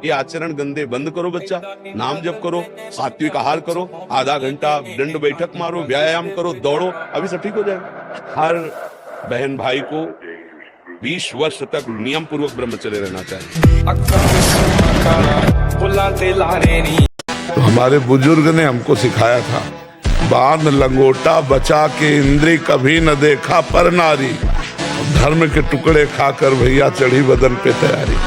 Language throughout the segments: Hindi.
ये आचरण गंदे बंद करो बच्चा, नाम जप करो, सात्विक आहार करो, आधा घंटा दंड बैठक मारो, व्यायाम करो, दौड़ो, अभी सब ठीक हो जाएगा। हर बहन भाई को 20 वर्ष तक नियम पूर्वक ब्रह्मचर्य रहना चाहिए। तो हमारे बुजुर्ग ने हमको सिखाया था, बाण लंगोटा बचा के इंद्री कभी न देखा पर नारी, धर्म के टुकड़े खाकर भैया चढ़ी बदन पे तैयारी।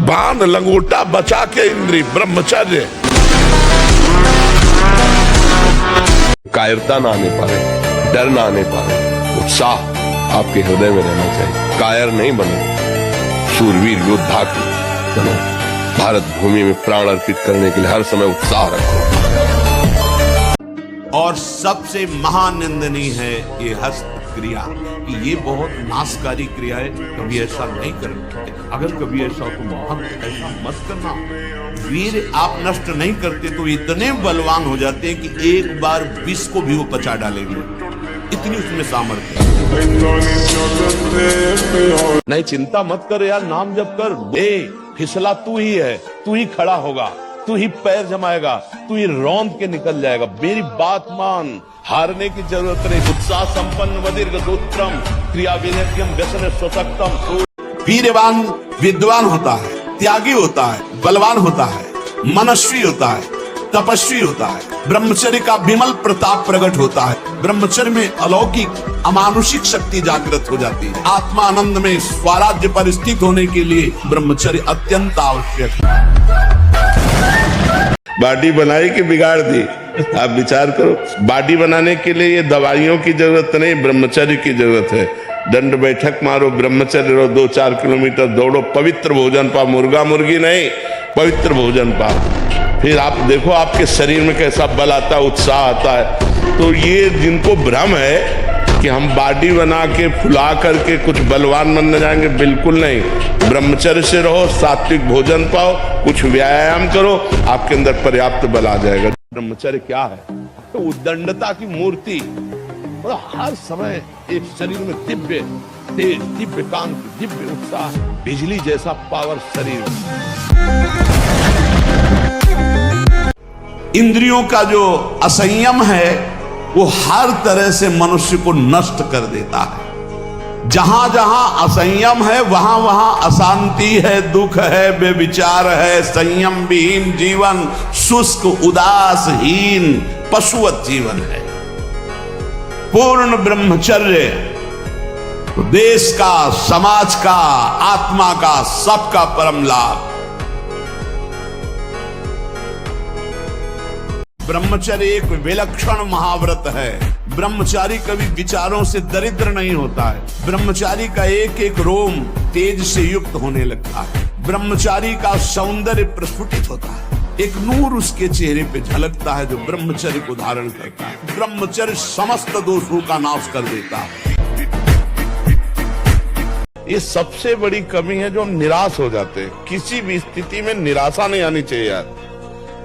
बाण लंगोटा बचा के इंद्री, ब्रह्मचर्य। कायरता ना आने पाए, डर ना आने पाए, उत्साह आपके हृदय में रहना चाहिए। कायर नहीं बनो, शूरवीर योद्धा बनो। भारत भूमि में प्राण अर्पित करने के लिए हर समय उत्साह रखो। और सबसे महानिंदनीय है ये हस्त क्रिया, कि ये बहुत नाशकारी क्रिया है, कभी ऐसा नहीं करना। अगर कभी ऐसा तो महंत ऐसा मत करना। वीर आप नष्ट नहीं करते तो इतने बलवान हो जाते हैं कि एक बार विष को भी वो पचा डालेंगे, इतनी उसमें सामर्थ्य। नहीं, चिंता मत कर यार, नाम जप कर। फिसला तू ही है, तू ही खड़ा होगा, तू ही पैर जमाएगा, तू ही रौंद के निकल जाएगा। मेरी बात मान, हारने की जरूरत नहीं। उत्साह संपन्न वदीर्घ सूत्रम क्रिया विनयम व्यसन स्वशक्तम। वीरवान विद्वान होता है, त्यागी होता है, बलवान होता है, मनस्वी होता है, तपस्वी होता है। ब्रह्मचर्य का विमल प्रताप प्रकट होता है। ब्रह्मचर्य में अलौकिक अमानुषिक शक्ति जागृत हो जाती है। आत्मा आनंद में स्वराज्य पर स्थित होने के लिए ब्रह्मचर्य अत्यंत आवश्यक है। बॉडी बनाई कि बिगाड़ दी, आप विचार करो। बॉडी बनाने के लिए ये दवाइयों की जरूरत नहीं, ब्रह्मचर्य की जरूरत है। दंड बैठक मारो, ब्रह्मचर्य रहो, 2-4 किलोमीटर दौड़ो, पवित्र भोजन पाओ, मुर्गा मुर्गी नहीं, पवित्र भोजन पाओ। फिर आप देखो आपके शरीर में कैसा बल आता है, उत्साह आता है। तो ये जिनको भ्रम है कि हम बॉडी बना के फुला करके कुछ बलवान बन जाएंगे, बिल्कुल नहीं। ब्रह्मचर्य से रहो, सात्विक भोजन पाओ, कुछ व्यायाम करो, आपके अंदर पर्याप्त बल आ जाएगा। ब्रह्मचर्य क्या है? तो उद्दंडता की मूर्ति, और हर समय एक शरीर में दिव्य तेज, दिव्य कांति, दिव्य उत्साह, बिजली जैसा पावर शरीर। इंद्रियों का जो असंयम है वो हर तरह से मनुष्य को नष्ट कर देता है। जहां जहां असंयम है वहां वहां अशांति है, दुख है, बेविचार है, संयम विहीन जीवन, शुष्क उदासहीन पशुवत जीवन है। पूर्ण ब्रह्मचर्य तो देश का, समाज का, आत्मा का, सबका परम लाभ। ब्रह्मचर्य एक विलक्षण महाव्रत है। ब्रह्मचारी कभी विचारों से दरिद्र नहीं होता है। ब्रह्मचारी का एक एक रोम तेज से युक्त होने लगता है। ब्रह्मचारी का सौंदर्य प्रस्फुटित होता है। एक नूर उसके चेहरे पे झलकता है जो ब्रह्मचर्य को धारण करता है। ब्रह्मचर्य समस्त दोषों का नाश कर देता है। ये सबसे बड़ी कमी है जो हम निराश हो जाते हैं। किसी भी स्थिति में निराशा नहीं आनी चाहिए यार।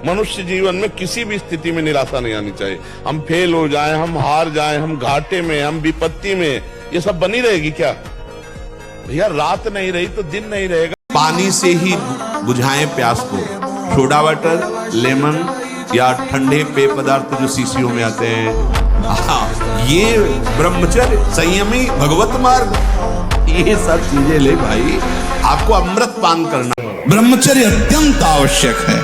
मनुष्य जीवन में किसी भी स्थिति में निराशा नहीं आनी चाहिए। हम फेल हो जाएं, हम हार जाएं, हम घाटे में, हम विपत्ति में, ये सब बनी रहेगी क्या भैया? रात नहीं रही तो दिन नहीं रहेगा। पानी से ही बुझाएं प्यास को। सोडा वाटर, लेमन या ठंडे पेय पदार्थ जो शीशियों में आते हैं, ये ब्रह्मचर्य, संयमी, भगवत मार्ग, ये सब चीजें ले भाई। आपको अमृत पान करना। ब्रह्मचर्य अत्यंत आवश्यक है।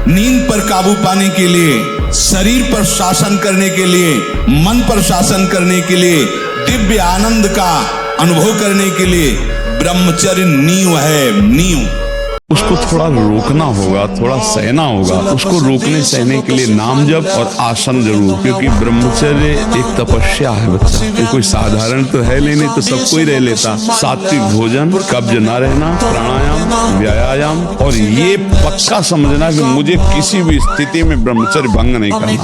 नींद पर काबू पाने के लिए, शरीर पर शासन करने के लिए, मन पर शासन करने के लिए, दिव्य आनंद का अनुभव करने के लिए ब्रह्मचर्य नींव है, नींव। उसको थोड़ा रोकना होगा, थोड़ा सहना होगा। उसको रोकने सहने के लिए नाम जप और आसन जरूर, क्योंकि ब्रह्मचर्य एक तपस्या है बच्चा। ये कोई साधारण तो है नहीं तो सब कोई रह लेता। सात्विक भोजन, कब्ज ना रहना, प्राणायाम, व्यायाम, और ये पक्का समझना कि मुझे किसी भी स्थिति में ब्रह्मचर्य भंग नहीं करना।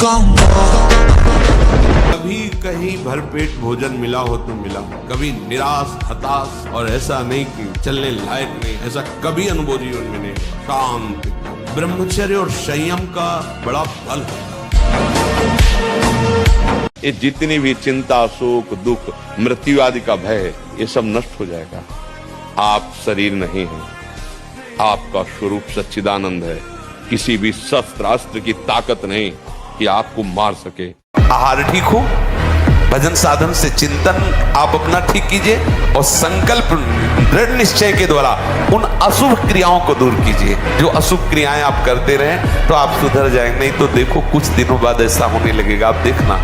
कभी कहीं भरपेट भोजन मिला हो तो मिला, कभी निराश, हताश और ऐसा नहीं कि चलने लायक नहीं, ऐसा कभी अनुभव जीवन में नहीं। शांत ब्रह्मचर्य और संयम का बड़ा बल है। ये जितनी भी चिंता, शोक, दुख, मृत्यु आदि का भय है, ये सब नष्ट हो जाएगा। आप शरीर नहीं हैं, आपका स्वरूप सच्चिदानंद है। किसी भी शस्त्र अस्त्र की ताकत नहीं कि आपको मार सके। आहार ठीक हो, भजन साधन से चिंतन आप अपना ठीक कीजिए और संकल्प दृढ़ निश्चय के द्वारा उन अशुभ क्रियाओं को दूर कीजिए। जो अशुभ क्रियाएं आप करते रहें तो आप सुधर जाएंगे, नहीं तो देखो कुछ दिनों बाद ऐसा होने लगेगा, आप देखना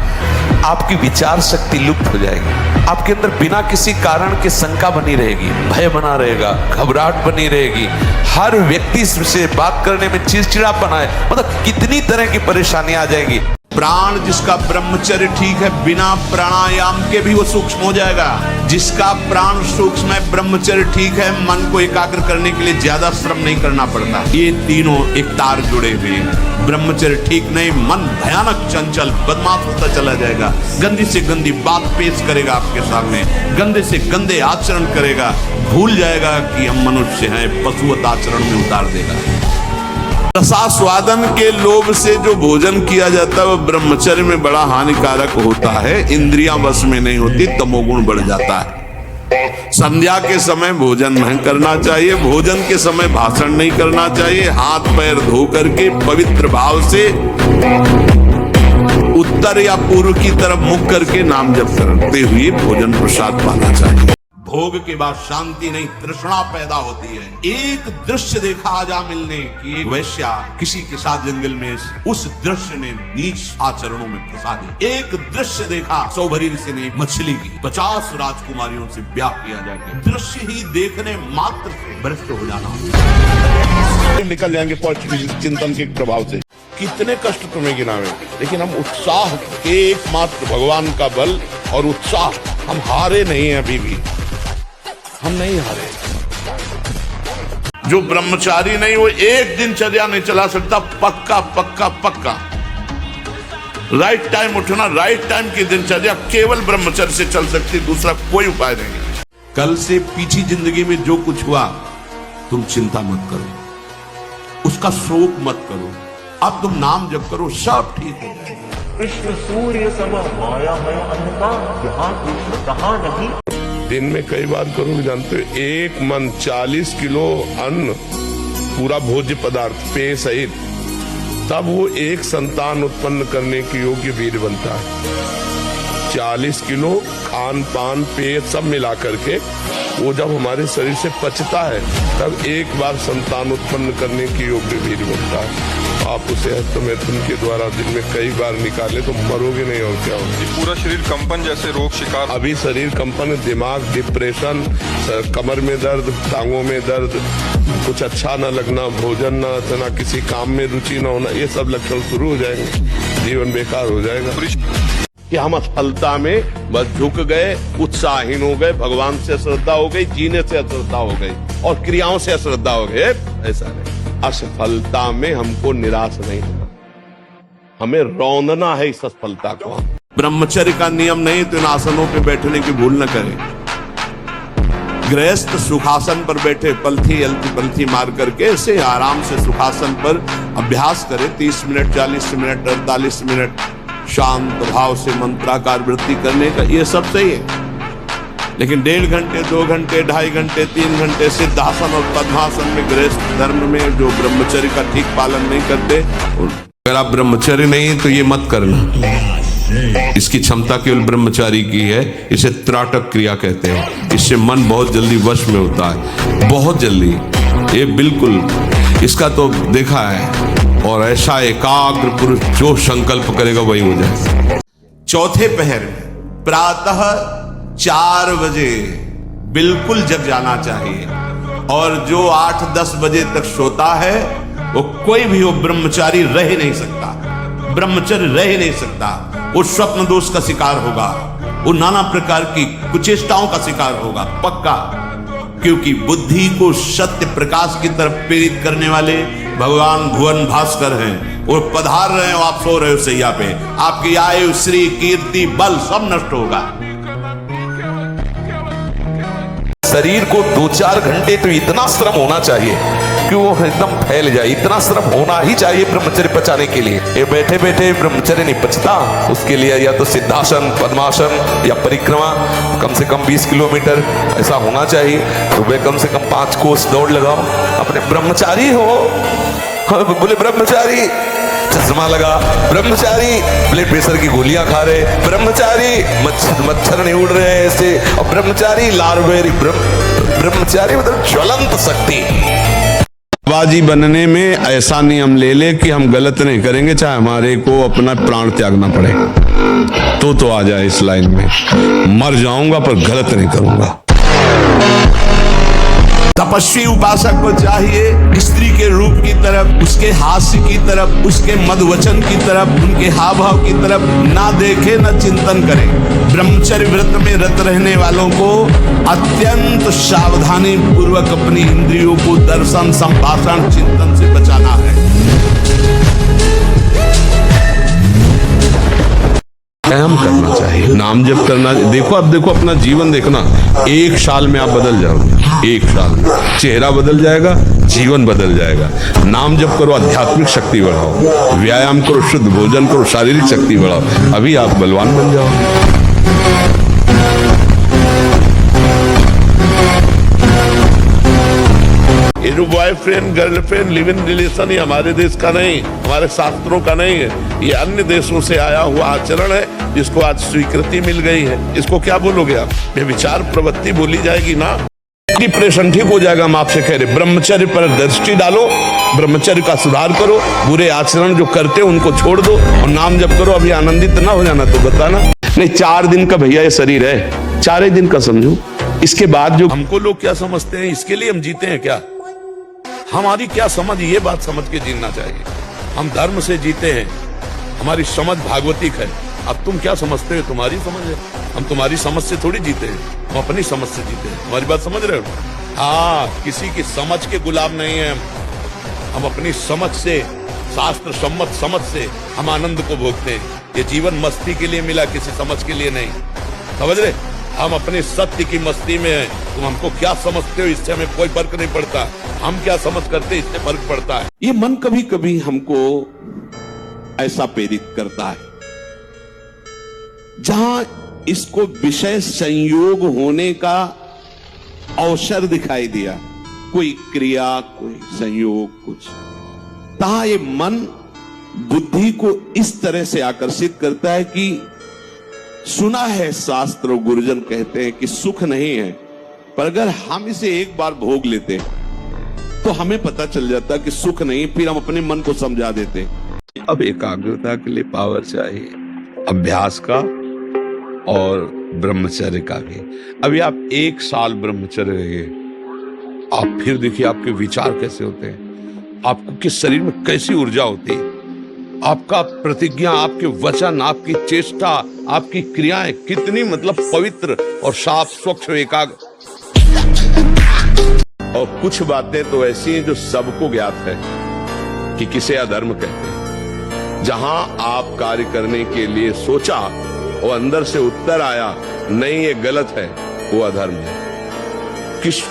आपकी विचार शक्ति लुप्त हो जाएगी। आपके अंदर बिना किसी कारण के शंका बनी रहेगी, भय बना रहेगा, घबराहट बनी रहेगी, हर व्यक्ति से बात करने में चिड़चिड़ापन आए, मतलब कितनी तरह की परेशानियां आ जाएगी। प्राण जिसका ब्रह्मचर्य ठीक है, बिना प्राणायाम के भी वो सूक्ष्म हो जाएगा। जिसका प्राण सूक्ष्म है, ब्रह्मचर्य ठीक है, मन को एकाग्र करने के लिए ज्यादा श्रम नहीं करना पड़ता। ये तीनों एक तार जुड़े हुए हैं। ब्रह्मचर्य ठीक नहीं, मन भयानक चंचल बदमाश होता चला जाएगा, गंदी से गंदी बात पेश करेगा आपके सामने, गंदे से गंदे आचरण करेगा, भूल जाएगा कि हम मनुष्य हैं, पशुवत आचरण में उतार देगा। रसास्वादन के लोभ से जो भोजन किया जाता है वह ब्रह्मचर्य में बड़ा हानिकारक होता है। इंद्रियां वश में नहीं होती, तमोगुण बढ़ जाता है। संध्या के समय भोजन नहीं करना चाहिए, भोजन के समय भाषण नहीं करना चाहिए। हाथ पैर धो करके पवित्र भाव से उत्तर या पूर्व की तरफ मुख करके नाम जप करते हुए भोजन प्रसाद पाना चाहिए। भोग के बाद शांति नहीं, तृष्णा पैदा होती है। एक दृश्य देखा आजा मिलने की, एक वैश्या किसी के साथ जंगल में, उस दृश्य ने नीच आचरणों में फंसा दी। एक दृश्य देखा सौभरी ऋषि ने मछली की 50 राजकुमारियों से ब्याह किया जाके, दृश्य ही देखने मात्र से भ्रष्ट हो जाना, निकल जाएंगे पॉजिटिव चिंतन के प्रभाव से। कितने कष्ट तुम्हें गिनावे, लेकिन हम उत्साह के एकमात्र भगवान का बल और उत्साह, हम हारे नहीं हैं, अभी भी हम नहीं हारे। जो ब्रह्मचारी नहीं वो एक दिनचर्या नहीं चला सकता। पक्का पक्का पक्का राइट टाइम उठना, राइट टाइम की दिनचर्या केवल ब्रह्मचर्य से चल सकती, दूसरा कोई उपाय नहीं। कल से पीछी जिंदगी में जो कुछ हुआ तुम चिंता मत करो, उसका शोक मत करो, अब तुम नाम जप करो, सब ठीक हो जाएगा। कृष्ण सूर्य सम माया है अंधकार, यहाँ कृष्ण कहाँ नहीं। दिन में कई बार करोगे, जानते हो, एक मन 40 किलो अन्न, पूरा भोज्य पदार्थ पेय सहित, तब वो एक संतान उत्पन्न करने के योग्य वीर बनता है। 40 किलो खान पान पेय सब मिला करके वो जब हमारे शरीर से पचता है तब एक बार संतान उत्पन्न करने के योग्य वीर बनता है। आप उसे हस्तमैथुन के द्वारा दिन में कई बार निकाले तो मरोगे नहीं, और क्या होगा। पूरा शरीर कंपन जैसे रोग शिकार, अभी शरीर कंपन, दिमाग डिप्रेशन, कमर में दर्द, टांगों में दर्द, कुछ अच्छा न लगना, भोजन न करना, किसी काम में रुचि न होना, ये सब लक्षण शुरू हो जाएंगे, जीवन बेकार हो जाएगा। कि हम असफलता में बस झुक गए, उत्साहहीन हो गए, भगवान से अश्रद्धा हो गई, जीने से अश्रद्धा हो गई और क्रियाओं से अश्रद्धा हो गए। ऐसा नहीं, असफलता में हमको निराश नहीं होना, हमें रौंदना है इस असफलता को। ब्रह्मचर्य का नियम नहीं तो इन आसनों पे बैठने की भूल न करें। गृहस्थ सुखासन पर बैठे, पलथी अलती पलथी मार करके ऐसे आराम से सुखासन पर अभ्यास करें। 30 मिनट, 40 मिनट, 48 मिनट शांत भाव से मंत्राकार वृत्ति करने का, ये सब सही है। लेकिन 1.5 घंटे, 2 घंटे, 2.5 घंटे, 3 घंटे सिद्धासन और पद्मासन में, गृहस्थ धर्म में जो ब्रह्मचर्य का ठीक पालन नहीं करते, अगर आप ब्रह्मचर्य नहीं तो ये मत करना। इसकी क्षमता केवल ब्रह्मचारी की है। इसे त्राटक क्रिया कहते हैं। इससे मन बहुत जल्दी वश में होता है, बहुत जल्दी। ये बिल्कुल इसका तो देखा है। और ऐसा एकाग्र पुरुष जो संकल्प करेगा वही हो जाए। चौथे पहर में प्रातः 4 बजे बिल्कुल जग जाना चाहिए। और जो 8-10 बजे तक सोता है वो कोई भी हो ब्रह्मचारी रह नहीं सकता, ब्रह्मचर्य रह नहीं सकता। वो स्वप्न दोष का शिकार होगा, वो नाना प्रकार की कुचेष्टाओं का शिकार होगा, पक्का। क्योंकि बुद्धि को सत्य प्रकाश की तरफ प्रेरित करने वाले भगवान भुवन भास्कर हैं। वो पधार रहे हो, आप सो रहे हो सैया पे, आपकी आयु, श्री, कीर्ति, बल सब नष्ट होगा। शरीर को 2-4 घंटे तो इतना श्रम होना चाहिए कि वो एकदम फैल जाए, इतना श्रम होना ही चाहिए ब्रह्मचर्य पचाने के लिए। ये बैठे बैठे ब्रह्मचर्य नहीं पचता, उसके लिए या तो सिद्धासन, पद्मासन या परिक्रमा कम से कम 20 किलोमीटर ऐसा होना चाहिए। सुबह कम से कम 5 कोस दौड़ लगाओ। अपने ब्रह्मचारी हो, बोले ब्रह्मचारी चश्मा लगा, ब्रह्मचारी ब्लड प्रेशर की गोलियां खा रहे, ब्रह्मचारी मच्छर नहीं उड़ रहे ऐसे, और ब्रह्मचारी लार्वेरी ब्रह्मचारी मतलब ज्वलंत शक्ति। बाजी बनने में ऐसा नियम ले ले कि हम गलत नहीं करेंगे, चाहे हमारे को अपना प्राण त्यागना पड़े, तो आ जाए इस लाइन में। मर जाऊंगा पर गलत नहीं करूंगा। तपस्वी उपासक को चाहिए स्त्री के रूप की तरफ, उसके हास्य की तरफ, उसके मधुवचन की तरफ, उनके हाव भाव की तरफ ना देखे न चिंतन करे। ब्रह्मचर्य व्रत में रत रहने वालों को अत्यंत सावधानी पूर्वक अपनी इंद्रियों को दर्शन, संभाषण, चिंतन से बचाना है। व्यायाम करना चाहिए, नाम जप करना। देखो अब देखो अपना जीवन देखना, 1 साल में आप बदल जाओगे, 1 साल में चेहरा बदल जाएगा, जीवन बदल जाएगा। नाम जप करो, आध्यात्मिक शक्ति बढ़ाओ, व्यायाम करो, शुद्ध भोजन करो, शारीरिक शक्ति बढ़ाओ, अभी आप बलवान बन जाओगे। ये जो boyfriend girlfriend live in relation ये हमारे देश का नहीं, हमारे शास्त्रों का नहीं है, ये अन्य देशों से आया हुआ आचरण है जिसको आज स्वीकृति मिल गई है। इसको क्या बोलोगे आप? ये विचार प्रवृत्ति बोली जाएगी ना, डिप्रेशन ठीक हो जाएगा। हम आपसे कह रहे ब्रह्मचर्य पर दृष्टि डालो, ब्रह्मचर्य का सुधार करो, बुरे आचरण जो करते हो उनको छोड़ दो और नाम जप करो। अभी आनंदित ना हो जाना तो बताना नहीं। 4 दिन का भैया ये शरीर है, 4 दिन का समझो। इसके बाद जो हमको लोग क्या समझते हैं, इसके लिए हम जीते हैं क्या? हमारी क्या समझ, ये बात समझ के जीना चाहिए। हम धर्म से जीते हैं, हमारी समझ भागवतिक है। अब तुम क्या समझते हो, तुम्हारी समझ है, हम तुम्हारी समझ से थोड़ी जीते हैं, हम अपनी समझ से जीते हैं। हमारी बात समझ रहे हो? हाँ, किसी की समझ के गुलाम नहीं है हम अपनी समझ से, शास्त्र सम्मत समझ से हम आनंद को भोगते हैं। ये जीवन मस्ती के लिए मिला, किसी समझ के लिए नहीं, समझ रहे? हम अपने सत्य की मस्ती में हैं। तुम हमको क्या समझते हो इससे हमें कोई फर्क नहीं पड़ता, हम क्या समझ करते इससे फर्क पड़ता है। ये मन कभी कभी हमको ऐसा प्रेरित करता है जहां इसको विषय संयोग होने का अवसर दिखाई दिया, कोई क्रिया, कोई संयोग, कुछ, तहां ये मन बुद्धि को इस तरह से आकर्षित करता है कि सुना है शास्त्र और गुरुजन कहते हैं कि सुख नहीं है, पर अगर हम इसे एक बार भोग लेते तो हमें पता चल जाता कि सुख नहीं, फिर हम अपने मन को समझा देते। अब एकाग्रता के लिए पावर चाहिए, अभ्यास का और ब्रह्मचर्य का भी। अभी आप 1 साल ब्रह्मचर्य रहिए, आप फिर देखिए आपके विचार कैसे होते हैं, आपको किस शरीर में कैसी ऊर्जा होती है, आपका प्रतिज्ञा, आपके वचन, आपकी चेष्टा, आपकी क्रियाएं कितनी मतलब पवित्र और साफ, स्वच्छ, एकाग्र। और कुछ बातें तो ऐसी हैं जो सबको ज्ञात है कि किसे अधर्म कहते हैं। जहां आप कार्य करने के लिए सोचा और अंदर से उत्तर आया नहीं ये गलत है, वो अधर्म है।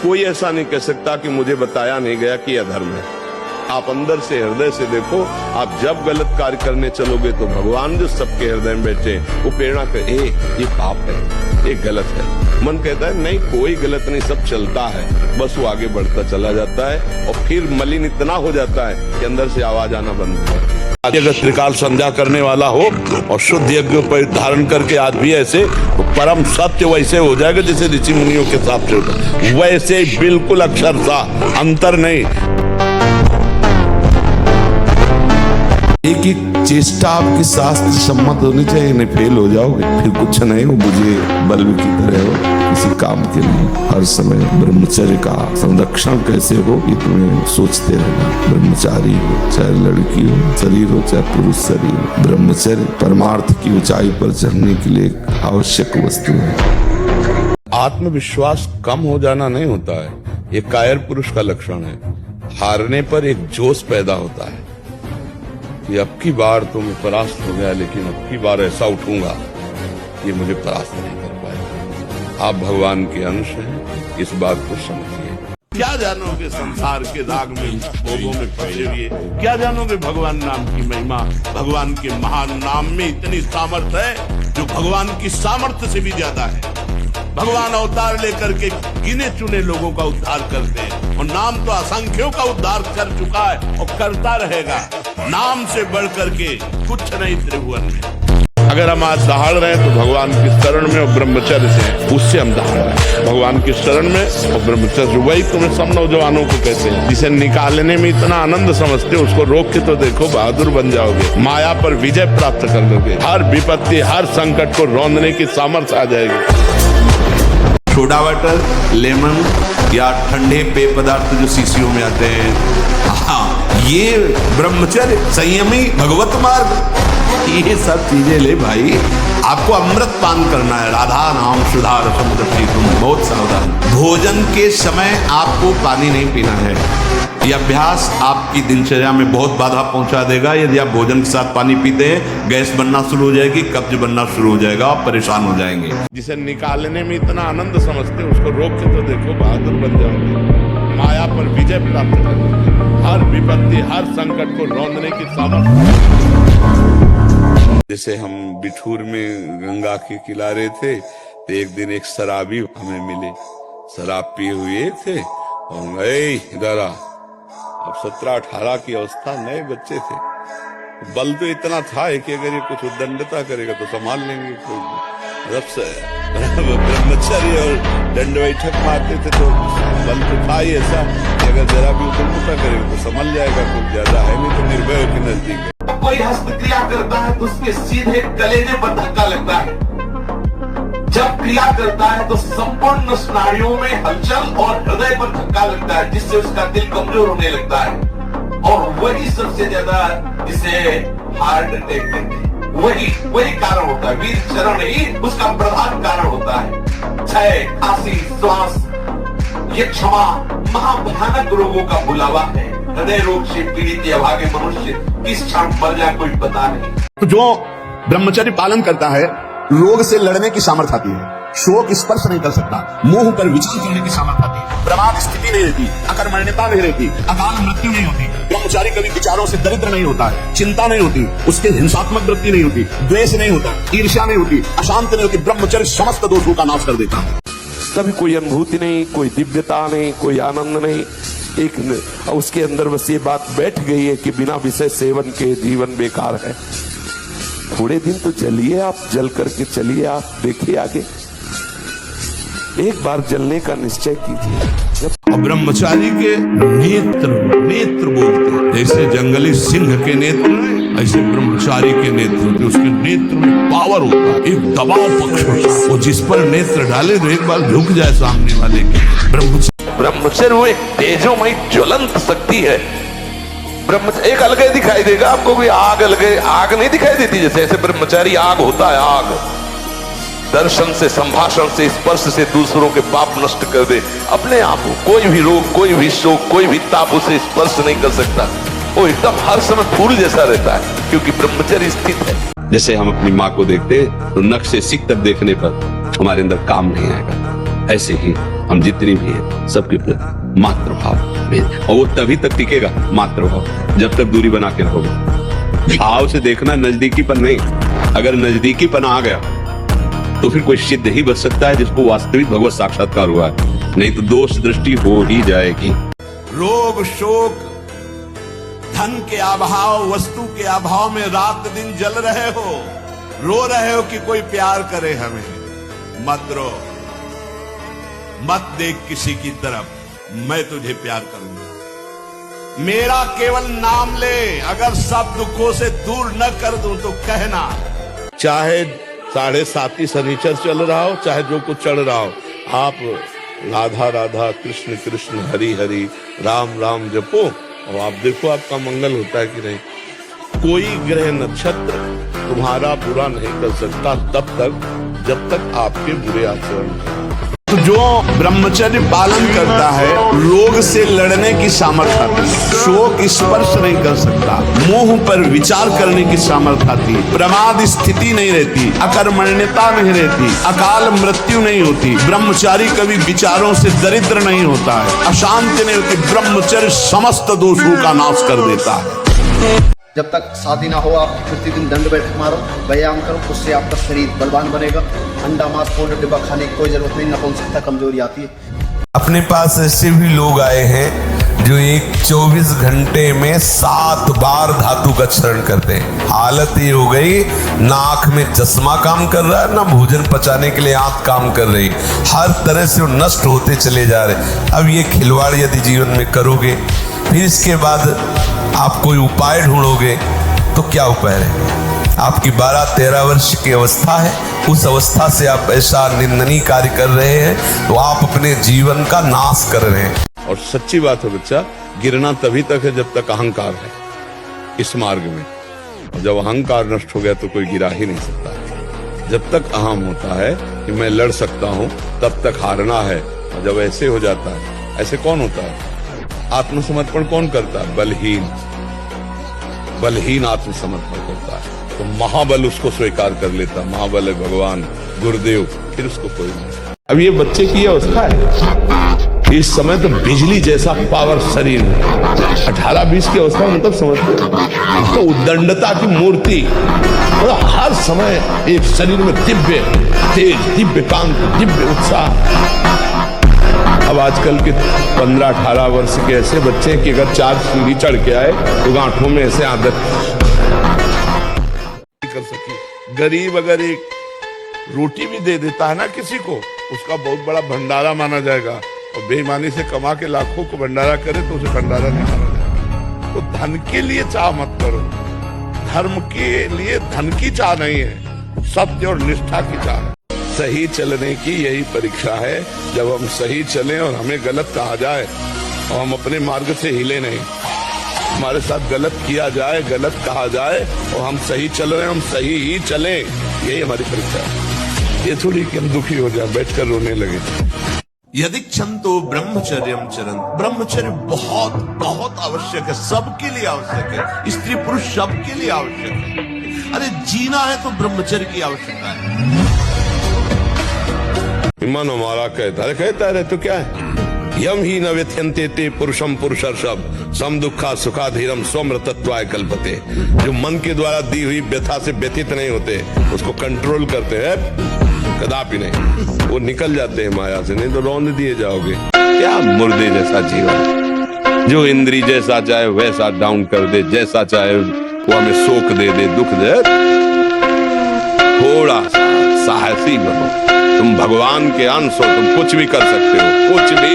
कोई ऐसा नहीं कह सकता कि मुझे बताया नहीं गया कि अधर्म है। आप अंदर से, हृदय से देखो। आप जब गलत कार्य करने चलोगे तो भगवान जो सबके हृदय में बैठे वो प्रेरणा कर, ये पाप है, ये गलत है। मन कहता है नहीं कोई गलत नहीं, सब चलता है, बस वो आगे बढ़ता चला जाता है और फिर मलिन इतना हो जाता है कि अंदर से आवाज आना बंद हो जाती है। अगर त्रिकाल संध्या करने वाला हो और शुद्ध यज्ञ पर धारण करके आज भी ऐसे, तो परम सत्य वैसे हो जाएगा जैसे ऋषि मुनियों के हिसाब से होता, वैसे बिल्कुल अक्षरशः, अंतर नहीं। एक एक चेष्टा आपकी शास्त्र सम्मत होनी चाहिए, नहीं फेल हो जाओगे, फिर कुछ नहीं हो, बुझे बल्ब की तरह हो किसी काम के लिए। हर समय ब्रह्मचर्य का संरक्षण कैसे हो ये तुम्हें सोचते रहना। ब्रह्मचारी हो, चाहे लड़की हो, शरीर हो चाहे पुरुष शरीर हो, ब्रह्मचर्य परमार्थ की ऊंचाई पर चढ़ने के लिए एक आवश्यक वस्तु है। आत्मविश्वास कम हो जाना नहीं होता है, ये कायर पुरुष का लक्षण है। हारने पर एक जोश पैदा होता है कि अब की बार तो मैं परास्त हो गया, लेकिन अब की बार ऐसा उठूंगा ये मुझे परास्त नहीं कर पाएगा। आप भगवान के अंश हैं, इस बात को समझिए। क्या जानोगे संसार के दाग में भोगों में फंसे हुए, क्या जानोगे भगवान नाम की महिमा। भगवान के महान नाम में इतनी सामर्थ्य है जो भगवान की सामर्थ्य से भी ज्यादा है। भगवान अवतार लेकर के गिने चुने लोगों का उद्धार करते हैं और नाम तो असंख्यों का उद्धार कर चुका है और करता रहेगा। नाम से बढ़ करके कुछ नहीं त्रिभुवन में। अगर हम आज दहाड़ रहे हैं तो भगवान की शरण में और ब्रह्मचर्य से, उससे हम दहाड़ रहे हैं भगवान की शरण में और ब्रह्मचर्य। वही तुम्हें सब नौजवानों को कहते हैं, जिसे निकालने में इतना आनंद समझते हो उसको रोक के तो देखो, बहादुर बन जाओगे, माया पर विजय प्राप्त कर लोगे, हर विपत्ति हर संकट को रौंदने की सामर्थ्य आ जाएगी। सोडा वाटर, लेमन या ठंडे पेय पदार्थ जो शीशियों में आते हैं, हाँ, ये ब्रह्मचर्य, संयमी, भगवत मार्ग, ये सब चीजें ले भाई। आपको अमृत पान करना है, राधा नाम सुधा रसम रसी, तुम बहुत सावधान। भोजन के समय आपको पानी नहीं पीना है। यह अभ्यास आपकी दिनचर्या में बहुत बाधा पहुंचा देगा। यदि आप भोजन के साथ पानी पीते हैं, गैस बनना शुरू हो जाएगी, कब्ज बनना शुरू हो जाएगा, आप परेशान हो जाएंगे। जिसे निकालने में इतना आनंद समझते हो उसको रोक के तो देखो, बहादुर बन जाओगे, माया पर विजय प्राप्त करोगे, हर विपत्ति हर संकट को रौंदने की सामर्थ्य। जैसे हम बिठूर में गंगा के किनारे थे तो एक दिन एक शराबी हमें मिले, शराब पिए हुए थे और गए इधर आ। अब 17-18 की अवस्था, नए बच्चे थे, बल तो इतना था कि अगर ये कुछ उद्दंडता करेगा तो संभाल लेंगे। रब से ब्रह्मचर्य और दंड बैठक मारते थे तो बल तो था ही ऐसा कि अगर जरा भी उद्दंडता करेगा तो संभल जाएगा, कुछ ज्यादा है नहीं तो निर्भय के नजदीक है। कोई हस्तक्रिया करता है तो उसके सीधे कलेजे पर धक्का लगता है। जब क्रिया करता है तो संपूर्ण स्नायुओं में हलचल और हृदय पर धक्का लगता है, जिससे उसका दिल कमजोर होने लगता है। और वही सबसे ज्यादा जिसे हार्ट अटैक कहते हैं, वही कारण होता है। वीर चरण ही उसका प्रधान कारण होता है। क्षय, खांसी, श्वास, ये क्षमा महाभयानक रोगों का बुलावा है। हृदय रोग से पीड़ित या भागे मनुष्य किस क्षण मर जाए कोई पता नहीं। तो जो ब्रह्मचर्य पालन करता है, रोग से लड़ने की सामर्थ्य आती है, शोक स्पर्श नहीं कर सकता, मोह पर विचार करने की सामर्थ्य आती है, प्रमाद स्थिति नहीं रहती, अकर्मण्यता नहीं रहती, अकाल मृत्यु नहीं होती। ब्रह्मचारी कभी विचारों से दरिद्र नहीं होता है, चिंता नहीं होती, उसके हिंसात्मक वृत्ति नहीं होती, द्वेष नहीं होता, ईर्ष्या नहीं होती, अशांत नहीं होती। ब्रह्मचर्य समस्त दोषों का नाश कर देता है। कभी कोई अनुभूति नहीं, कोई दिव्यता नहीं, कोई आनंद नहीं। एक उसके अंदर बस ये बात बैठ गई है कि बिना विषय सेवन के जीवन बेकार है। थोड़े दिन तो चलिए, आप जल करके चलिए, आप देखिए आगे। एक बार जलने का निश्चय कीजिए। और ब्रह्मचारी के नेत्र बोलते, जैसे जंगली सिंह के नेत्र ऐसे ब्रह्मचारी के नेत्र होते। उसके नेत्र में पावर होता है, एक दबाव पक्ष होता है, वो जिस पर नेत्र डाले तो एक बार झुक जाए सामने वाले के। ब्रह्मचर्य वो एक तेजोमयी ज्वलंत शक्ति है। ब्रह्मचर्य एक अलग दिखाई देगा आपको, कोई आग अलग आग नहीं दिखाई देती। जैसे ऐसे ब्रह्मचारी आग होता है, आग दर्शन से, संभाषण से, स्पर्श से दूसरों के पाप नष्ट कर दे अपने आप। कोई भी रोग, कोई भी शोक, कोई भी ताप उसे स्पर्श नहीं कर सकता। वो एकदम हर समय फूल जैसा रहता है, क्योंकि ब्रह्मचर्य स्थित है। जैसे हम अपनी माँ को देखते तो नख से सिक तक देखने पर हमारे अंदर काम नहीं आएगा, ऐसे ही हम जितनी भी हैं सबके प्रति मातृभाव, और वो तभी तक टिकेगा मातृभाव जब तक दूरी बना के रहोगे। भाव से देखना, नजदीकीपन नहीं। अगर नजदीकीपन आ गया तो फिर कोई सिद्ध ही बच सकता है जिसको वास्तविक भगवत साक्षात्कार हुआ है, नहीं तो दोष दृष्टि हो ही जाएगी। रोग शोक धन के अभाव, वस्तु के अभाव में रात दिन जल रहे हो, रो रहे हो कि कोई प्यार करे हमें। मत रो, मत देख किसी की तरफ, मैं तुझे प्यार करूंगा। मेरा केवल नाम ले, अगर सब दुखों से दूर न कर दूं तो कहना। चाहे 7.5 शनिचर चल रहा हो, चाहे जो कुछ चल रहा हो, आप राधा राधा कृष्ण कृष्ण हरि हरि राम राम जपो और आप देखो आपका मंगल होता है कि नहीं। कोई ग्रह नक्षत्र तुम्हारा बुरा नहीं कर सकता तब तक जब तक आपके बुरे आचरण। तो जो ब्रह्मचर्य पालन करता है रोग से लड़ने की सामर्थ्य आती है, शोक स्पर्श नहीं कर सकता, मोह पर विचार करने की सामर्थ्य आती है, प्रमाद स्थिति नहीं रहती, अकर्मण्यता नहीं रहती, अकाल मृत्यु नहीं होती, ब्रह्मचारी कभी विचारों से दरिद्र नहीं होता है, अशांति नहीं होती, ब्रह्मचर्य समस्त दोषों का नाश कर देता है। जब तक शादी ना हो आप प्रतिदिन दंड बैठक मारो, व्यायाम करो, उससे आपका शरीर बलवान बनेगा। अंडा मांस पाउडर डिब्बा खाने की कोई जरूरत नहीं, नपुंसकता कमजोरी आती है। अपने पास ऐसे भी लोग आए हैं जो एक 24 घंटे में 7 बार धातु का चरण करते हैं। हालत ये हो गई, ना आंख में चश्मा काम कर रहा है, ना भोजन पचाने के लिए आंख काम कर रही, हर तरह से वो नष्ट होते चले जा रहे। अब ये खिलवाड़ यदि जीवन में करोगे, फिर इसके बाद आप कोई उपाय ढूंढोगे तो क्या उपाय रहेगा? आपकी 12-13 वर्ष की अवस्था है, उस अवस्था से आप ऐसा निंदनीय कार्य कर रहे हैं तो आप अपने जीवन का नाश कर रहे हैं। और सच्ची बात है बच्चा, गिरना तभी तक है जब तक अहंकार है इस मार्ग में। और जब अहंकार नष्ट हो गया तो कोई गिरा ही नहीं सकता। जब तक अहम होता है कि मैं लड़ सकता हूं, तब तक हारना है। और जब ऐसे हो जाता है, ऐसे कौन होता है? आत्मसमर्पण कौन करता है? बलहीन आत्मसमर्पण करता है। तो महाबल उसको स्वीकार कर लेता, महाबल है भगवान गुरुदेव, फिर उसको कोई नहीं। अब ये बच्चे की अवस्था है, इस समय तो बिजली जैसा पावर शरीर है। 18-20 की अवस्था मतलब समझते तो उद्दंडता की मूर्ति, मतलब हर समय एक शरीर में दिव्य तेज, दिव्य कांति, दिव्य उत्साह। अब आजकल के 15-18 वर्ष के ऐसे बच्चे हैं कि अगर 4 सीढ़ी चढ़ के आए तो गांठों में ऐसे आदत कर सकी। गरीब अगर एक रोटी भी दे देता है ना किसी को, उसका बहुत बड़ा भंडारा माना जाएगा। और बेईमानी से कमा के लाखों को भंडारा करे तो उसे भंडारा नहीं माना जाएगा। तो धन के लिए चाह मत करो, धर्म के लिए धन की चाह नहीं है, सत्य और निष्ठा की चाह है। सही चलने की यही परीक्षा है। जब हम सही चलें और हमें गलत कहा जाए और हम अपने मार्ग से हिले नहीं, हमारे साथ गलत किया जाए, गलत कहा जाए और हम सही चल रहे हैं, हम सही ही चलें, यही हमारी परीक्षा है। ये थोड़ी कि हम दुखी हो जाए, बैठकर रोने लगे। यदि क्षंतो ब्रह्मचर्यम चरण, ब्रह्मचर्य बहुत बहुत आवश्यक है, सबके लिए आवश्यक है, स्त्री पुरुष सबके लिए आवश्यक है। अरे जीना है तो ब्रह्मचर्य की आवश्यकता है। मन हमारा कहता है तो क्या है? यम ही न व्यथ्यन्ते ते पुरुषम पुरुषर्षभ सम दुखा सुखाधीरम स्वमृतत्वाय कल्पते। जो मन के द्वारा दी हुई व्यथा से व्यथित नहीं होते, उसको कंट्रोल करते हैं, कदापि नहीं, वो निकल जाते हैं माया से, नहीं तो रौंद दिए जाओगे। क्या मुर्दे जैसा जीवन, जो इंद्री जैसा चाहे वैसा डाउन कर दे, जैसा चाहे वो हमें शोक दे दे, दुख दे। थोड़ा सा साहसी बनो, तुम भगवान के अंश हो, तुम कुछ भी कर सकते हो, कुछ भी।